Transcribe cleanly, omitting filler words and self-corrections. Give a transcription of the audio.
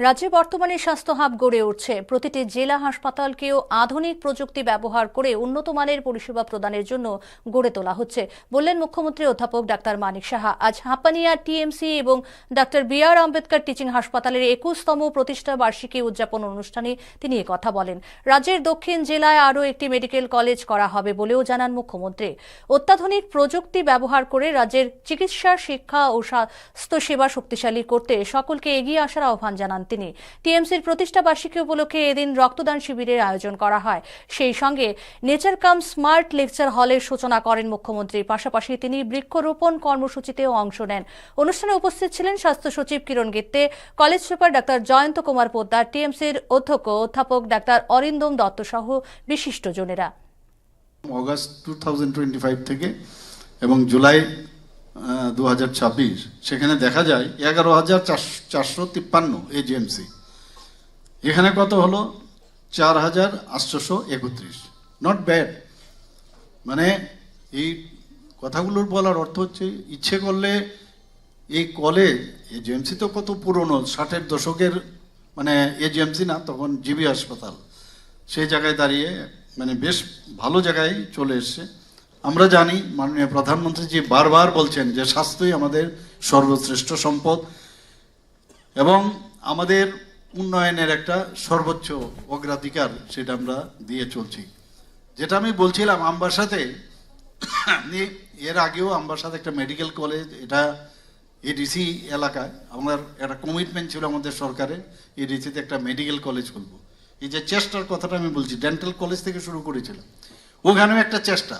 রাজ্যে বর্তমানে স্বাস্থ্য হাব গড়ে উঠছে। প্রতিটি জেলা হাসপাতালকেও আধুনিক প্রযুক্তি ব্যবহার করে উন্নত মানের পরিষেবা প্রদানের জন্য গড়ে তোলা হচ্ছে, বললেন মুখ্যমন্ত্রী অধ্যাপক ডাক্তার মানিক সাহা। আজ হাঁপানিয়া টিএমসি এবং ডাক্তার বি.আর. আম্বেদকর টিচিং হাসপাতালের 21তম প্রতিষ্ঠা বার্ষিকী উদযাপন অনুষ্ঠানে তিনি কথা বলেন। রাজ্যের দক্ষিণ জেলায় আরও একটি মেডিকেল কলেজ করা হবে বলেও জানান মুখ্যমন্ত্রী। অত্যাধুনিক প্রযুক্তি ব্যবহার করে রাজ্যের চিকিৎসা, শিক্ষা ও স্বাস্থ্যসেবা শক্তিশালী করতে সকলকে এগিয়ে আসার আহ্বান জানান তিনি। টিএমসির প্রতিষ্ঠা বার্ষিকী উপলক্ষে এদিন রক্তদান শিবিরের আয়োজন করা হয়। সেই সঙ্গে নেচার কাম স্মার্ট লেকচার হলের সূচনা করেন মুখ্যমন্ত্রী। পাশাপাশি তিনি বৃক্ষরোপণ কর্মসূচিতেও অংশ নেন। অনুষ্ঠানে উপস্থিত ছিলেন স্বাস্থ্য সচিব Kiran Gitte, college super doctor Jayanta Kumar Poddar, টিএমসির অধ্যক্ষ অধ্যাপক ডাক্তার অরিন্দম দত্ত সহ বিশিষ্টজনেরা। অগাস্ট 2025 থেকে এবং জুলাই 2026 সেখানে দেখা যায় 11,453 এজিএমসি। এখানে কত হলো? 4,831। Not bad. মানে এই কথাগুলোর বলার অর্থ হচ্ছে, ইচ্ছে করলে এই কলেজ, এজিএমসি তো কত পুরনো, 60-এর দশকের, মানে এজিএমসি না, তখন জিবি হাসপাতাল, সেই জায়গায় দাঁড়িয়ে মানে বেশ ভালো জায়গায় চলে এসছে। আমরা জানি মাননীয় প্রধানমন্ত্রী জি বারবার বলছেন যে স্বাস্থ্যই আমাদের সর্বশ্রেষ্ঠ সম্পদ এবং আমাদের উন্নয়নের একটা সর্বোচ্চ অগ্রাধিকার, সেটা আমরা দিয়ে চলছি। যেটা আমি বলছিলাম, আমবাসাতে এর আগেও আমবাসাতে একটা মেডিকেল কলেজ, এটা এডিসি এলাকায় আমার একটা কমিটমেন্ট ছিল আমাদের সরকারের, এডিসিতে একটা মেডিকেল কলেজ খুলবো। এই যে চেষ্টার কথাটা আমি বলছি, ডেন্টাল কলেজ থেকে শুরু করেছিলাম, ওখানেও একটা চেষ্টা।